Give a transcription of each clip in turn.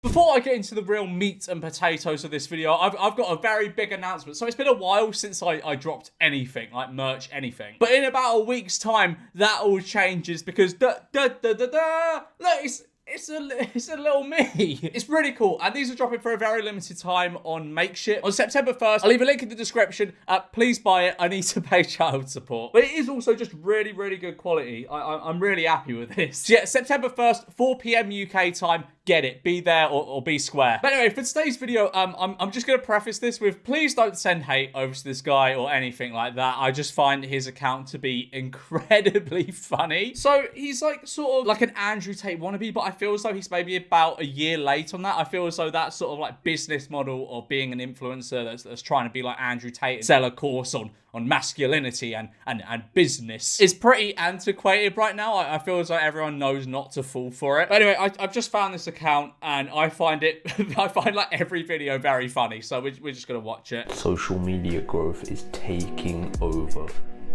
Before I get into the real meat and potatoes of this video, I've got a very big announcement. So it's been a while since I dropped anything, like merch, anything. But in about a week's time, that all changes because look, it's a little me. It's really cool. And these are dropping for a very limited time on Makeshift. On September 1st, I'll leave a link in the description. Please buy it. I need to pay child support. But it is also just really, really good quality. I'm really happy with this. So yeah, September 1st, 4 PM UK time. Get it. Be there or be square. But anyway, for today's video, I'm just going to preface this with please don't send hate over to this guy or anything like that. I just find his account to be incredibly funny. So he's like sort of like an Andrew Tate wannabe, but I feel as though he's maybe about a year late on that. I feel as though that sort of like business model of being an influencer that's trying to be like Andrew Tate and sell a course on masculinity and business is pretty antiquated right now. I feel as though everyone knows not to fall for it. But anyway, I've just found this account and I find like every video very funny. So we're just gonna watch it. Social media growth is taking over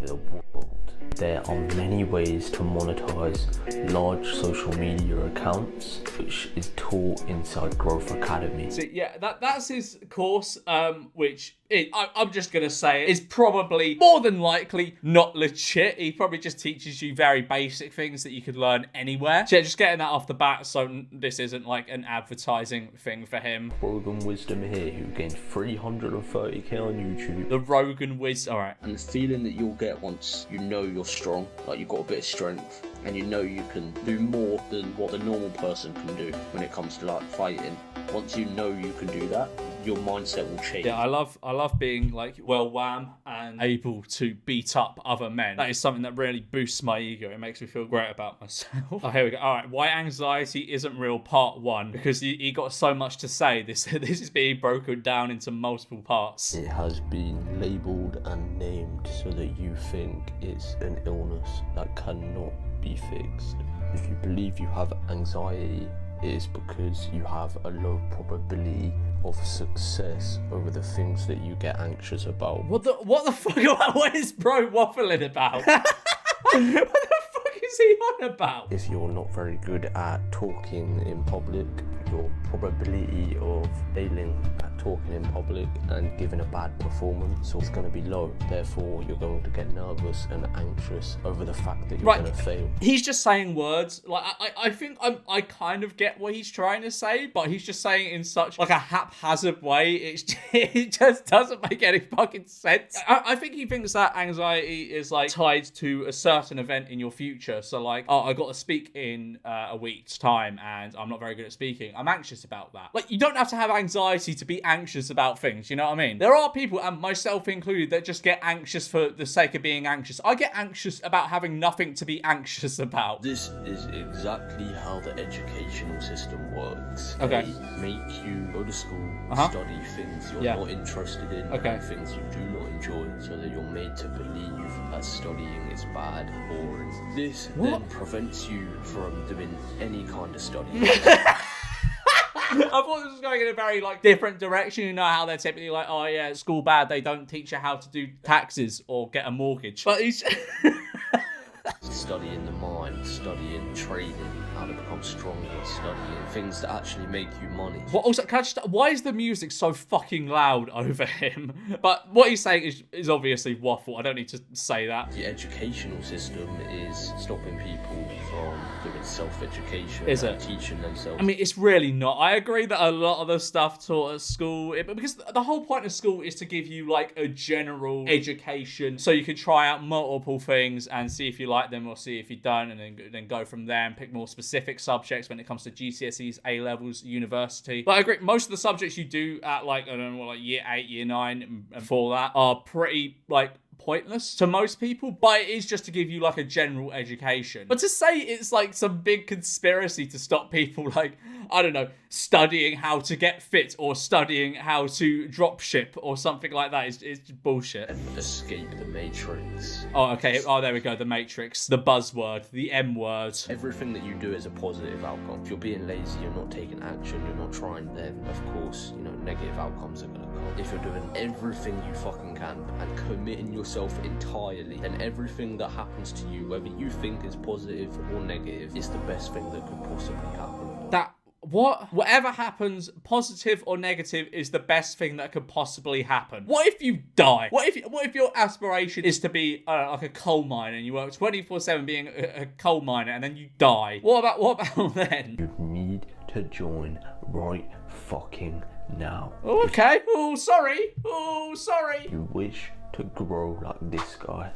the world. There are many ways to monetize large social media accounts, which is taught inside Growth Academy. So yeah, that's his course, which I'm just gonna say is probably more than likely not legit. He probably just teaches you very basic things that you could learn anywhere. So yeah, just getting that off the bat, so this isn't like an advertising thing for him. Rogan Wisdom here, who gained 330k on YouTube. The Rogan Wisdom, all right. And the feeling that you'll get once you know you're strong, like you've got a bit of strength, and you know you can do more than what the normal person can do when it comes to like fighting. Once you know you can do that, your mindset will change. Yeah, I love being like well wham and able to beat up other men. That is something that really boosts my ego. It makes me feel great about myself. Oh, here we go. All right, why anxiety isn't real, part 1, because he got so much to say. This is being broken down into multiple parts. It has been labelled and named so that you think it's an illness that cannot be fixed. If you believe you have anxiety, it is because you have a low probability of success over the things that you get anxious about. What the fuck? What is bro waffling about? What the fuck is he on about? If you're not very good at talking in public, your probability of failing at talking in public and giving a bad performance is going to be low. Therefore, you're going to get nervous and anxious over the fact that you're going to fail. He's just saying words. Like I think I kind of get what he's trying to say, but he's just saying it in such like a haphazard way. It just doesn't make any fucking sense. I think he thinks that anxiety is like tied to a certain event in your future. So like, oh, I got to speak in a week's time and I'm not very good at speaking. I'm anxious about that. Like, you don't have to have anxiety to be anxious about things, you know what I mean? There are people, and myself included, that just get anxious for the sake of being anxious. I get anxious about having nothing to be anxious about. This is exactly how the educational system works. Okay. They make you go to school, study things you're not interested in, and things you do not enjoy, so that you're made to believe that studying is bad, boring. This then prevents you from doing any kind of study. I thought this was going in a very like different direction. You know how they're typically like, oh yeah, school bad, they don't teach you how to do taxes or get a mortgage. But he's studying the mind, studying trading, how to become stronger, studying things that actually make you money. What also, can I just, why is the music so fucking loud over him? But what he's saying is obviously waffle. I don't need to say that. The educational system is stopping people from doing self-education and teaching themselves. I mean, it's really not. I agree that a lot of the stuff taught at school, because the whole point of school is to give you like a general education so you can try out multiple things and see if you like them or see if you don't, and then go from there and pick more specific subjects when it comes to GCSEs, A-levels, university. But I agree, most of the subjects you do at like, I don't know, like year 8, year 9 and before that are pretty like pointless to most people, but it is just to give you like a general education. But to say it's like some big conspiracy to stop people like, I don't know, studying how to get fit or studying how to drop ship or something like that is just bullshit. Escape the matrix. Oh, okay. Oh, there we go. The matrix. The buzzword. The M word. Everything that you do is a positive outcome. If you're being lazy, you're not taking action, you're not trying, then of course, you know, negative outcomes are going to come. If you're doing everything you fucking can and committing yourself entirely, then everything that happens to you, whether you think is positive or negative, is the best thing that could possibly happen. Whatever happens, positive or negative, is the best thing that could possibly happen. What if you die? What if your aspiration is to be like a coal miner and you work 24/7 being a coal miner and then you die? What about then? You need to join right fucking now. Oh, okay. Oh, sorry. Oh, sorry. You wish to grow like this guy,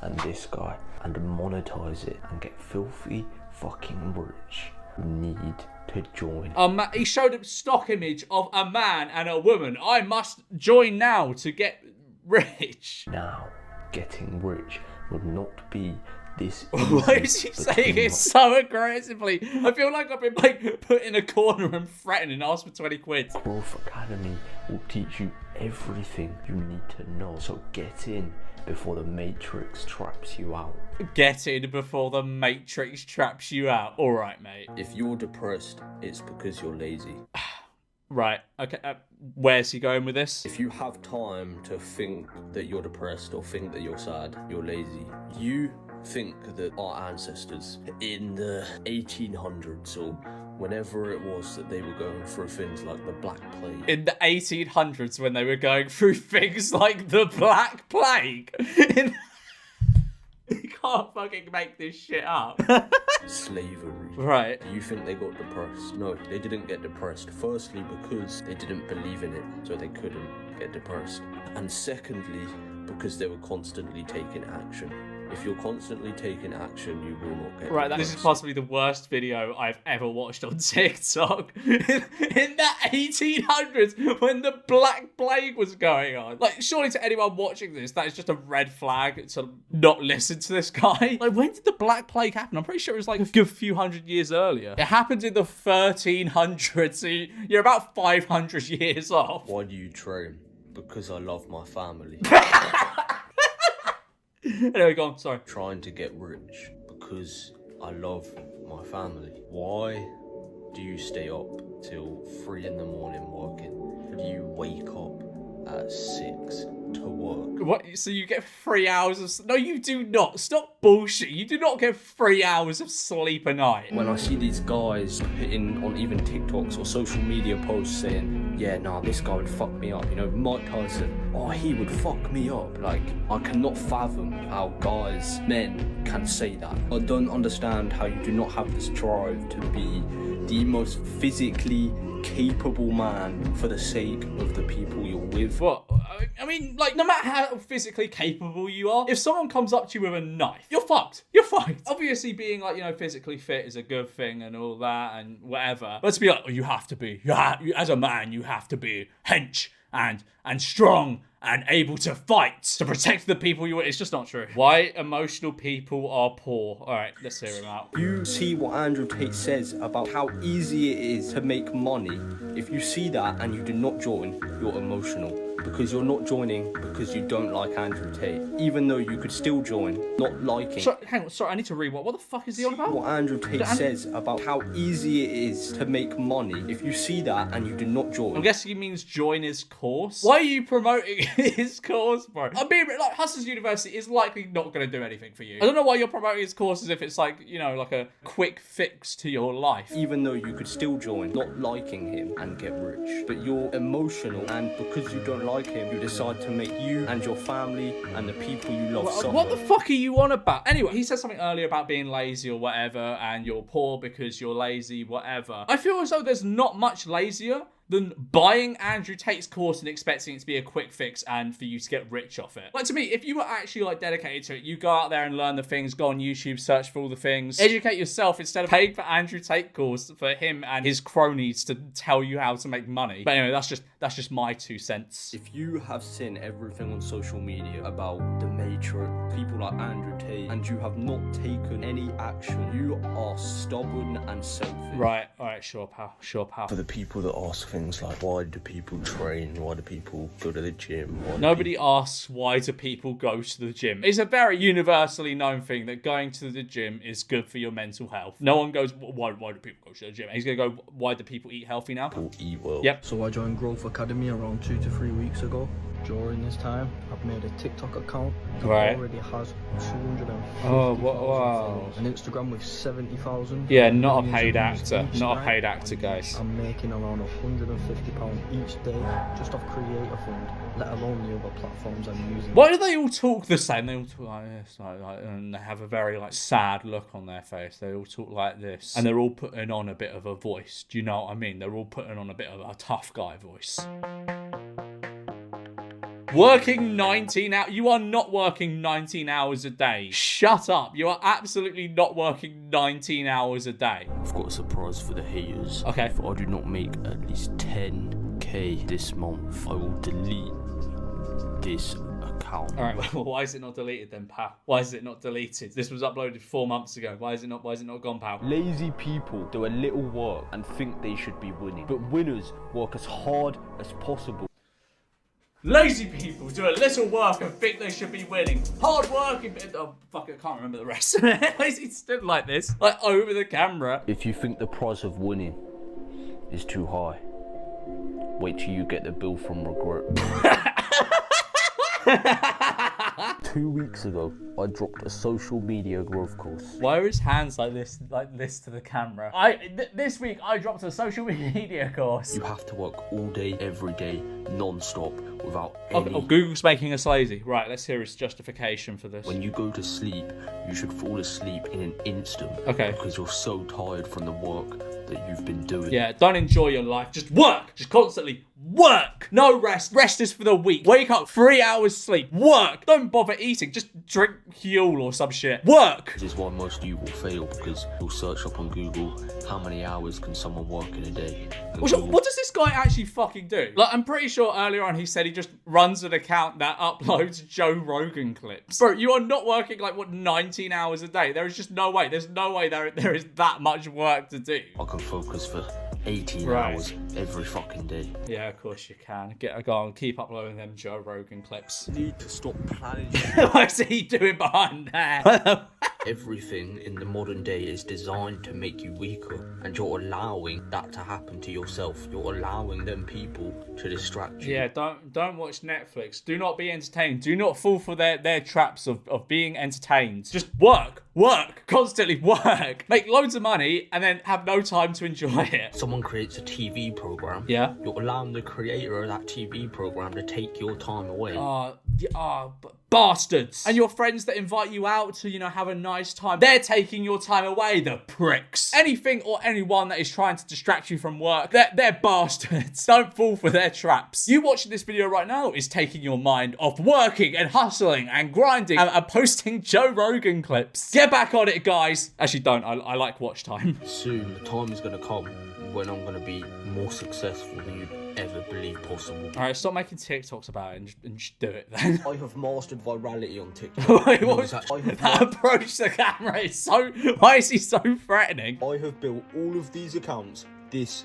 and this guy, and monetize it and get filthy fucking rich. You need to join. He showed a stock image of a man and a woman. I must join now to get rich. Now, getting rich would not be this easy. Why is he saying it so aggressively? I feel like I've been put in a corner and threatened and asked for 20 quid. Growth Academy will teach you everything you need to know. So get in before the Matrix traps you out. Get in before the Matrix traps you out. All right, mate. If you're depressed, it's because you're lazy. Right, okay. Where's he going with this? If you have time to think that you're depressed or think that you're sad, you're lazy. You think that our ancestors in the 1800s or whenever it was that they were going through things like the Black Plague. In the 1800s when they were going through things like the Black Plague. You can't fucking make this shit up. Slavery. Right. You think they got depressed? No, they didn't get depressed. Firstly, because they didn't believe in it, so they couldn't get depressed. And secondly, because they were constantly taking action. If you're constantly taking action, you will not get depressed. This is possibly the worst video I've ever watched on TikTok. In the 1800s, when the Black Plague was going on. Like, surely to anyone watching this, that is just a red flag to not listen to this guy. Like, when did the Black Plague happen? I'm pretty sure it was like a good few hundred years earlier. It happened in the 1300s, so you're about 500 years off. Why do you train? Because I love my family. Anyway, go on, sorry. Trying to get rich because I love my family. Why do you stay up till 3 in the morning working? Do you wake up at 6 to work? What? So you get 3 hours of... No, you do not. Stop bullshit. You do not get 3 hours of sleep a night. When I see these guys putting on even TikToks or social media posts saying, yeah, nah, this guy would fuck me up. You know, Mike Tyson, oh, he would fuck me up. Like, I cannot fathom how guys, men, can say that. I don't understand how you do not have this drive to be the most physically capable man for the sake of the people you're with. What? I mean, like, no matter how physically capable you are, if someone comes up to you with a knife, you're fucked. You're fucked. Obviously, being, like, you know, physically fit is a good thing and all that and whatever. But to be like, oh, you have to be. As a man, you have to be hench and strong and able to fight to protect the people you want. It's just not true. Why emotional people are poor. All right, let's hear him out. You see what Andrew Tate says about how easy it is to make money. If you see that and you do not join, you're emotional. Because you're not joining because you don't like Andrew Tate. Even though you could still join, not liking. Hang on, sorry, I need to read what the fuck is he on about? What Andrew Tate says about how easy it is to make money. If you see that and you do not join. I'm guessing he means join his course. Why are you promoting his course, bro? I mean, like, Hustlers University is likely not going to do anything for you. I don't know why you're promoting his course as if it's like, you know, like a quick fix to your life. Even though you could still join, not liking him and get rich. But you're emotional, and because you don't like him, you decide to make you and your family and the people you love suffer. What the fuck are you on about? Anyway, he said something earlier about being lazy or whatever, and you're poor because you're lazy, whatever. I feel as though there's not much lazier than buying Andrew Tate's course and expecting it to be a quick fix and for you to get rich off it. Like, to me, if you were actually, like, dedicated to it, you go out there and learn the things, go on YouTube, search for all the things, educate yourself instead of paying for Andrew Tate course for him and his cronies to tell you how to make money. But anyway, that's just my 2 cents. If you have seen everything on social media about the Matrix, people like Andrew Tate, and you have not taken any action, you are stubborn and selfish. Right, alright, sure, pal. For the people that ask things like, why do people train? Why do people go to the gym? Nobody asks, why do people go to the gym? It's a very universally known thing that going to the gym is good for your mental health. No one goes, why do people go to the gym? And he's going to go, why do people eat healthy now? People eat well. Yep. So I joined Growth Academy around 2 to 3 weeks ago. During this time, I've made a TikTok account that already has 250,000 wow. followers. An Instagram with 70,000. Yeah, not a paid actor. Not a paid actor, guys. I'm making around £150 each day just off Creator Fund, let alone the other platforms I'm using. Why do they all talk the same? They all talk like this, and they have a very sad look on their face. They all talk like this, and they're all putting on a bit of a voice. Do you know what I mean? They're all putting on a bit of a tough guy voice. Working 19 hours. You are not working 19 hours a day. Shut up. You are absolutely not working 19 hours a day. I've got a surprise for the haters. Okay. If I do not make at least 10k this month, I will delete this account. All right. Well, why is it not deleted then, pal? Why is it not deleted? This was uploaded 4 months ago. Why is it not gone, pal? Lazy people do a little work and think they should be winning, but winners work as hard as possible. Lazy people do a little work and think they should be winning. Hard working. Oh, fuck, I can't remember the rest. Why is he stood like this? Like over the camera. If you think the price of winning is too high, wait till you get the bill from regret. 2 weeks ago, I dropped a social media growth course. Why are his hands like this to the camera? This week I dropped a social media course. You have to work all day, every day, non-stop, without any... Oh, Google's making us lazy. Right, let's hear his justification for this. When you go to sleep, you should fall asleep in an instant. Okay. Because you're so tired from the work that you've been doing. Yeah, don't enjoy your life. Just work. Just constantly work. No rest. Rest is for the weak. Wake up, 3 hours sleep. Work. Don't bother eating. Just drink fuel or some shit. Work. This is why most of you will fail, because you'll search up on Google, how many hours can someone work in a day? What does this guy actually fucking do? Like, I'm pretty sure earlier on he said he just runs an account that uploads Joe Rogan clips. Bro, you are not working like, what, 19 hours a day? There is just no way. There's no way there is that much work to do. I can focus for 18 hours every fucking day. Yeah, of course you can. Go on, keep uploading them Joe Rogan clips. You need to stop planning. What's he doing behind there? Everything in the modern day is designed to make you weaker, and you're allowing that to happen to yourself. You're allowing them people to distract you. Yeah, don't watch Netflix. Do not be entertained. Do not fall for their traps of being entertained. Just work, constantly work. Make loads of money and then have no time to enjoy it. Someone creates a TV program. Yeah. You're allowing the creator of that TV program to take your time away. Bastards. And your friends that invite you out to, have a nice time, they're taking your time away, the pricks. Anything or anyone that is trying to distract you from work, they're bastards. Don't fall for their traps. You watching this video right now is taking your mind off working and hustling and grinding and posting Joe Rogan clips. Get back on it, guys. Actually, don't. I like watch time. Soon, the time is going to come when I'm going to be more successful than you'd ever believe possible. Alright, stop making TikToks about it and just do it then. I have mastered virality on TikTok. Wait, what? That approach to the camera is so... Why is he so threatening? I have built all of these accounts.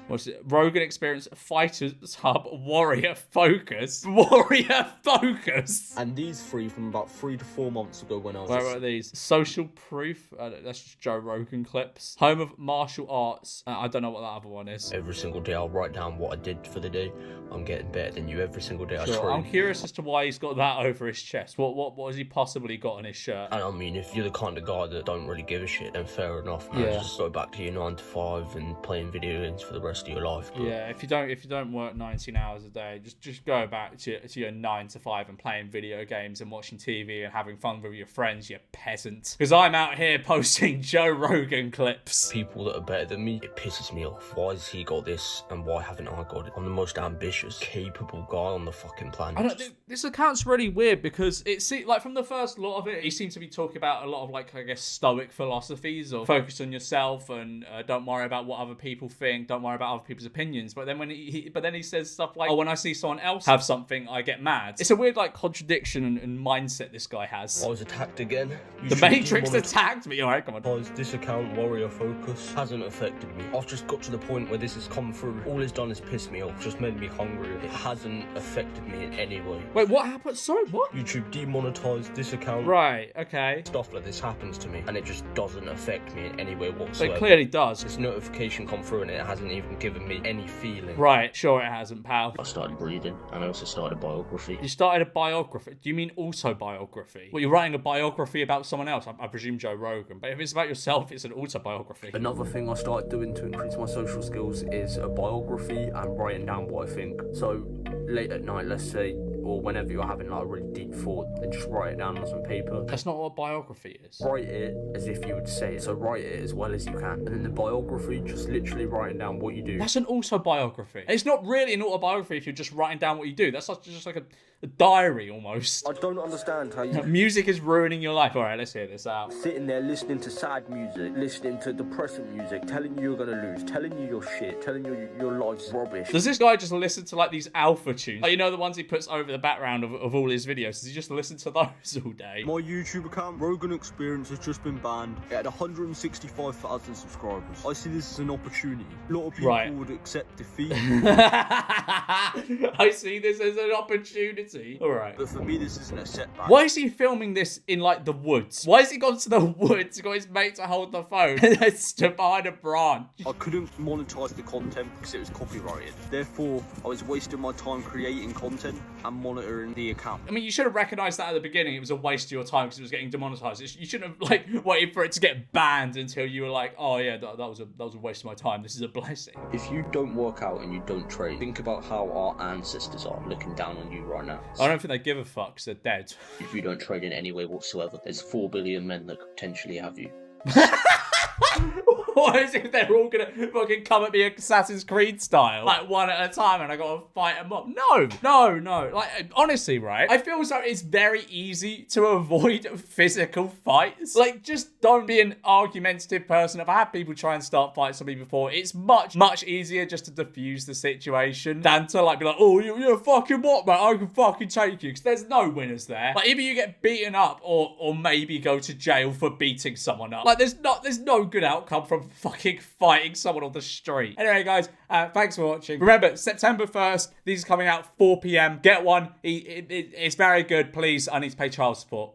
What's it? Rogan Experience, Fighters Hub, Warrior Focus. Warrior Focus. And these three from about 3 to 4 months ago when I was... Where are these? Social Proof. That's just Joe Rogan clips. Home of Martial Arts. I don't know what that other one is. Every single day I'll write down what I did for the day. I'm getting better than you every single day. Sure. I'm curious as to why he's got that over his chest. What has he possibly got on his shirt? And I mean, if you're the kind of guy that don't really give a shit, then fair enough, man. Yeah. Just go back to your 9 to 5 and playing video games for the rest of your life. But yeah, if you don't work 19 hours a day, just go back to your 9 to 5 and playing video games and watching TV and having fun with your friends, you peasant. Because I'm out here posting Joe Rogan clips. People that are better than me, it pisses me off. Why has he got this and why haven't I got it? I'm the most ambitious, capable guy on the fucking planet. I don't. This account's really weird because it seems like from the first lot of it, he seemed to be talking about a lot of like, I guess, stoic philosophies or focus on yourself and don't worry about what other people think, don't worry about other people's opinions. But then when he says stuff like, oh, when I see someone else have something, I get mad. It's a weird like contradiction and mindset this guy has. I was attacked again. The Matrix attacked me. All right, come on. This account, Warrior Focus, hasn't affected me. I've just got to the point where this has come through. All it's done is piss me off, just made me hungry. It hasn't affected me in any way. Wait, what happened? Sorry, what? YouTube demonetized this account. Right, okay. Stuff like this happens to me and it just doesn't affect me in any way whatsoever. So it clearly does. This notification come through and it hasn't even given me any feeling. Right, sure it hasn't, pal. I started reading, and I also started a biography. You started a biography? Do you mean autobiography? Well, you're writing a biography about someone else. I presume Joe Rogan. But if it's about yourself, it's an autobiography. Another thing I started doing to increase my social skills is a biography and writing down what I think. So late at night, let's say, or whenever you're having like a really deep thought, then just write it down on some paper. That's not what a biography is. Write it as if you would say it. So write it as well as you can. And then the biography, just literally writing down what you do. That's an autobiography. And it's not really an autobiography if you're just writing down what you do. That's just like a diary almost. I don't understand how you... Music is ruining your life. All right, let's hear this out. Sitting there listening to sad music, listening to depressing music, telling you you're gonna lose, telling you your shit, telling you your life's rubbish. Does this guy just listen to like these alpha tunes? Like, you know, the ones he puts over the background of all his videos? Does he just listen to those all day? My YouTube account, Rogan Experience, has just been banned. It had 165,000 subscribers. I see this as an opportunity. A lot of people would accept defeat. I see this as an opportunity. All right. But for me, this isn't a setback. Why is he filming this in like the woods? Why has he gone to the woods, got his mate to hold the phone, and then stood behind a branch? I couldn't monetize the content because it was copyrighted. Therefore, I was wasting my time creating content and monitoring the account. I mean, you should have recognized that at the beginning. It was a waste of your time because it was getting demonetized. You shouldn't have like waited for it to get banned until you were like, oh yeah, that was a waste of my time. This is a blessing. If you don't work out and you don't train, think about how our ancestors are looking down on you right now. I don't think they give a fuck because they're dead. If you don't train in any way whatsoever, there's 4 billion men that could potentially have you. What is it? They're all gonna fucking come at me Assassin's Creed style, like one at a time, and I gotta fight them up. No. Like, honestly, right? I feel as though it's very easy to avoid physical fights. Like, just don't be an argumentative person. If I had people try and start fights on me before, it's much easier just to diffuse the situation than to like be like, oh, you're fucking what, mate? I can fucking take you, because there's no winners there. Like, either you get beaten up or maybe go to jail for beating someone up. Like, there's no good outcome from fucking fighting someone on the street. Anyway, guys, thanks for watching. Remember, September 1st, these are coming out 4 p.m. Get one. It's very good. Please, I need to pay child support.